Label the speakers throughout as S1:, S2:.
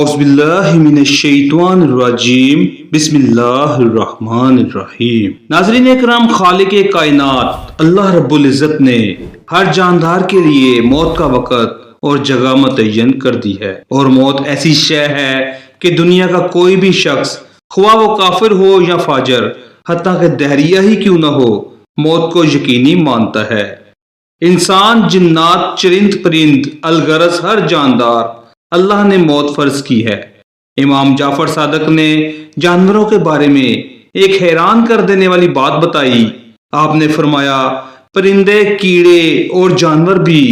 S1: اعوذ باللہ من الشیطان الرجیم بسم اللہ الرحمن الرحیم۔ ناظرین اکرام، خالق کائنات اللہ رب العزت نے ہر جاندار کے لیے موت کا وقت اور جگہ متعین کر دی ہے، اور موت ایسی شے ہے کہ دنیا کا کوئی بھی شخص، خواہ وہ کافر ہو یا فاجر، حتیٰ کہ دہریہ ہی کیوں نہ ہو، موت کو یقینی مانتا ہے۔ انسان، جنات، چرند پرند، الغرض ہر جاندار اللہ نے موت فرض کی ہے۔ امام جعفر صادق نے جانوروں کے بارے میں ایک حیران کر دینے والی بات بتائی۔ آپ نے فرمایا، پرندے، کیڑے اور جانور بھی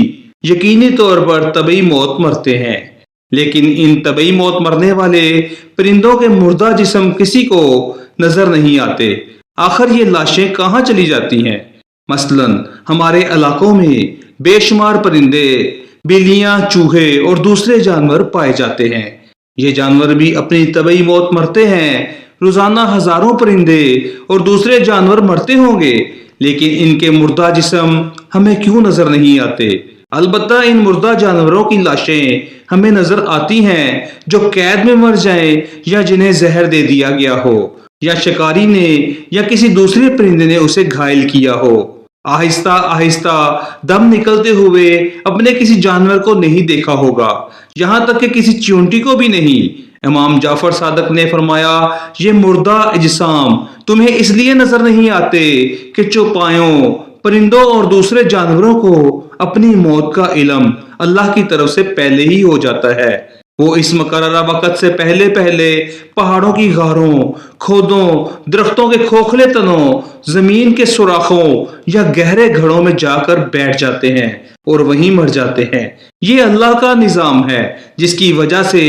S1: یقینی طور پر طبعی موت مرتے ہیں، لیکن ان طبعی موت مرنے والے پرندوں کے مردہ جسم کسی کو نظر نہیں آتے۔ آخر یہ لاشیں کہاں چلی جاتی ہیں؟ مثلاً ہمارے علاقوں میں بے شمار پرندے، بلیاں، چوہے اور دوسرے جانور پائے جاتے ہیں۔ یہ جانور بھی اپنی طبعی موت مرتے ہیں۔ روزانہ ہزاروں پرندے اور دوسرے جانور مرتے ہوں گے، لیکن ان کے مردہ جسم ہمیں کیوں نظر نہیں آتے؟ البتہ ان مردہ جانوروں کی لاشیں ہمیں نظر آتی ہیں جو قید میں مر جائیں یا جنہیں زہر دے دیا گیا ہو، یا شکاری نے یا کسی دوسرے پرندے نے اسے گھائل کیا ہو۔ آہستہ آہستہ دم نکلتے ہوئے اپنے کسی جانور کو نہیں دیکھا ہوگا، یہاں تک کہ کسی چیونٹی کو بھی نہیں۔ امام جعفر صادق نے فرمایا، یہ مردہ اجسام تمہیں اس لیے نظر نہیں آتے کہ چوپایوں، پرندوں اور دوسرے جانوروں کو اپنی موت کا علم اللہ کی طرف سے پہلے ہی ہو جاتا ہے۔ وہ اس مقررہ وقت سے پہلے پہاڑوں کی غاروں، کھودوں، درختوں کے کھوکھلے تنوں، زمین کے سوراخوں یا گہرے گھڑوں میں جا کر بیٹھ جاتے ہیں اور وہیں مر جاتے ہیں۔ یہ اللہ کا نظام ہے، جس کی وجہ سے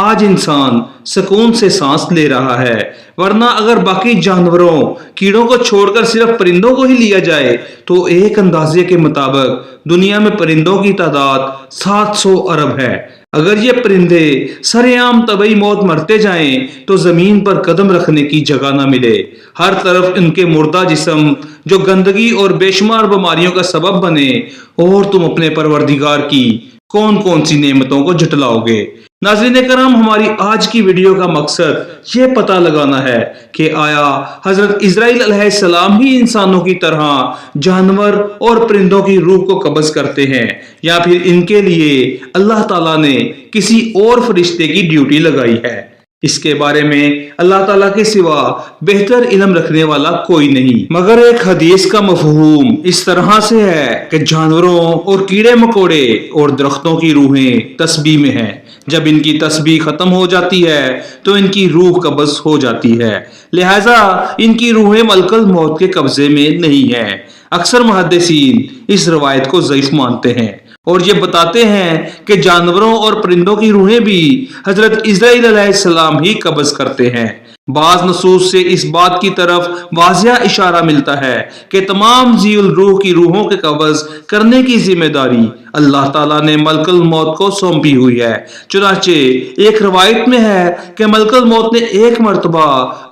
S1: آج انسان سکون سے سانس لے رہا ہے، ورنہ اگر باقی جانوروں، کیڑوں کو چھوڑ کر صرف پرندوں کو ہی لیا جائے تو ایک اندازے کے مطابق دنیا میں پرندوں کی تعداد 700 ارب ہے۔ اگر یہ پرندے سر عام طبعی موت مرتے جائیں تو زمین پر قدم رکھنے کی جگہ نہ ملے۔ ہر طرف ان کے مردہ جسم جو گندگی اور بے شمار بیماریوں کا سبب بنے، اور تم اپنے پروردگار کی کون کون سی نعمتوں کو جھٹلاؤ گے۔ ناظرین کرام، ہماری آج کی ویڈیو کا مقصد یہ پتہ لگانا ہے کہ آیا حضرت اسرائیل علیہ السلام ہی انسانوں کی طرح جانور اور پرندوں کی روح کو قبض کرتے ہیں، یا پھر ان کے لیے اللہ تعالیٰ نے کسی اور فرشتے کی ڈیوٹی لگائی ہے؟ اس کے بارے میں اللہ تعالیٰ کے سوا بہتر علم رکھنے والا کوئی نہیں۔ مگر ایک حدیث کا مفہوم اس طرح سے ہے کہ جانوروں اور کیڑے مکوڑے اور درختوں کی روحیں تسبیح میں ہیں۔ جب ان کی تسبیح ختم ہو جاتی ہے تو ان کی روح قبض ہو جاتی ہے، لہذا ان کی روحیں ملک الموت کے قبضے میں نہیں ہیں۔ اکثر محدثین اس روایت کو ضعیف مانتے ہیں اور یہ بتاتے ہیں کہ جانوروں اور پرندوں کی روحیں بھی حضرت اسرائیل علیہ السلام ہی قبض کرتے ہیں۔ بعض نصوص سے اس بات کی طرف واضح اشارہ ملتا ہے کہ تمام ذی الروح کی روحوں کے قبض کرنے کی ذمہ داری اللہ تعالیٰ نے ملک الموت کو سونپی ہوئی ہے۔ چنانچہ ایک روایت میں ہے کہ ملک الموت نے ایک مرتبہ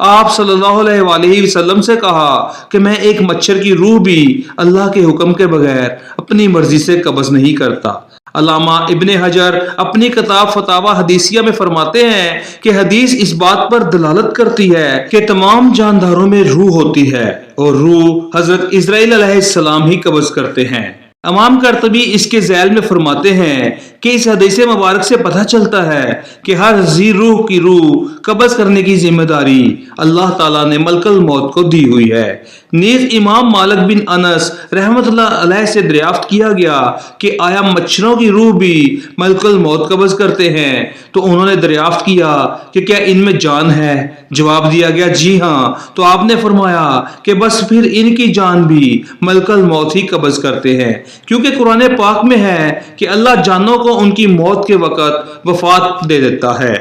S1: آپ صلی اللہ علیہ وآلہ وسلم سے کہا کہ میں ایک مچھر کی روح بھی اللہ کے حکم کے بغیر اپنی مرضی سے قبض نہیں کرتا۔ علامہ ابن حجر اپنی کتاب فتاوی حدیثیہ میں فرماتے ہیں کہ حدیث اس بات پر دلالت کرتی ہے کہ تمام جانداروں میں روح ہوتی ہے، اور روح حضرت اسرائیل علیہ السلام ہی قبض کرتے ہیں۔ امام قرطبی اس کے ذیل میں فرماتے ہیں کہ اس حدیث مبارک سے پتہ چلتا ہے کہ ہر ذی روح کی روح قبض کرنے کی ذمہ داری اللہ تعالیٰ نے ملک الموت کو دی ہوئی ہے۔ نیز امام مالک بن انس رحمت اللہ علیہ سے دریافت کیا گیا کہ آیا مچھروں کی روح بھی ملک الموت قبض کرتے ہیں؟ تو انہوں نے دریافت کیا کہ کیا ان میں جان ہے؟ جواب دیا گیا جی ہاں۔ تو آپ نے فرمایا کہ بس پھر ان کی جان بھی ملک الموت ہی قبض کرتے ہیں، کیونکہ قرآن پاک میں ہے کہ اللہ جانوں کو ان کی موت کے وقت وفات دے دیتا ہے۔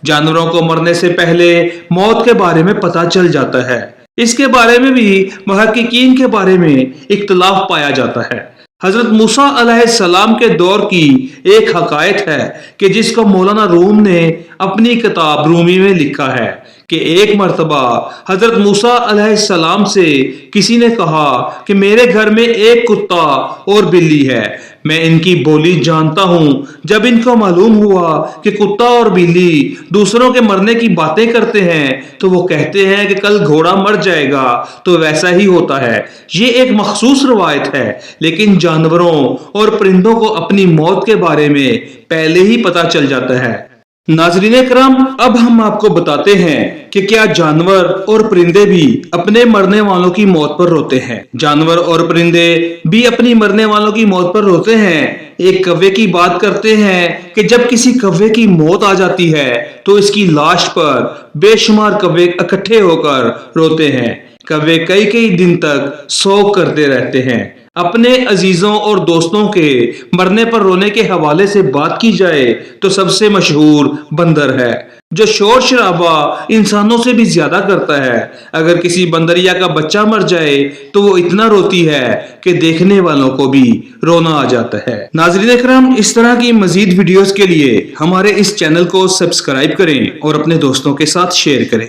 S1: جانوروں کو مرنے سے پہلے موت کے بارے میں پتہ چل جاتا ہے۔ اس کے بارے میں بھی محققین کے بارے میں اختلاف پایا جاتا ہے۔ حضرت موسیٰ علیہ السلام کے دور کی ایک حکایت ہے کہ جس کو مولانا روم نے اپنی کتاب رومی میں لکھا ہے کہ ایک مرتبہ حضرت موسیٰ علیہ السلام سے کسی نے کہا کہ میرے گھر میں ایک کتا اور بلی ہے، میں ان کی بولی جانتا ہوں۔ جب ان کو معلوم ہوا کہ کتا اور بلی دوسروں کے مرنے کی باتیں کرتے ہیں تو وہ کہتے ہیں کہ کل گھوڑا مر جائے گا، تو ویسا ہی ہوتا ہے۔ یہ ایک مخصوص روایت ہے، لیکن جانوروں اور پرندوں کو اپنی موت کے بارے میں پہلے ہی پتہ چل جاتا ہے۔ ناظرین کرام، اب ہم آپ کو بتاتے ہیں کہ کیا جانور اور پرندے بھی اپنے مرنے والوں کی موت پر روتے ہیں؟ جانور اور پرندے بھی اپنی مرنے والوں کی موت پر روتے ہیں۔ ایک کوے کی بات کرتے ہیں کہ جب کسی کوے کی موت آ جاتی ہے تو اس کی لاش پر بے شمار کوے اکٹھے ہو کر روتے ہیں۔ کوے کئی دن تک سوگ کرتے رہتے ہیں۔ اپنے عزیزوں اور دوستوں کے مرنے پر رونے کے حوالے سے بات کی جائے تو سب سے مشہور بندر ہے، جو شور شرابہ انسانوں سے بھی زیادہ کرتا ہے۔ اگر کسی بندریا کا بچہ مر جائے تو وہ اتنا روتی ہے کہ دیکھنے والوں کو بھی رونا آ جاتا ہے۔ ناظرین اکرام، اس طرح کی مزید ویڈیوز کے لیے ہمارے اس چینل کو سبسکرائب کریں اور اپنے دوستوں کے ساتھ شیئر کریں۔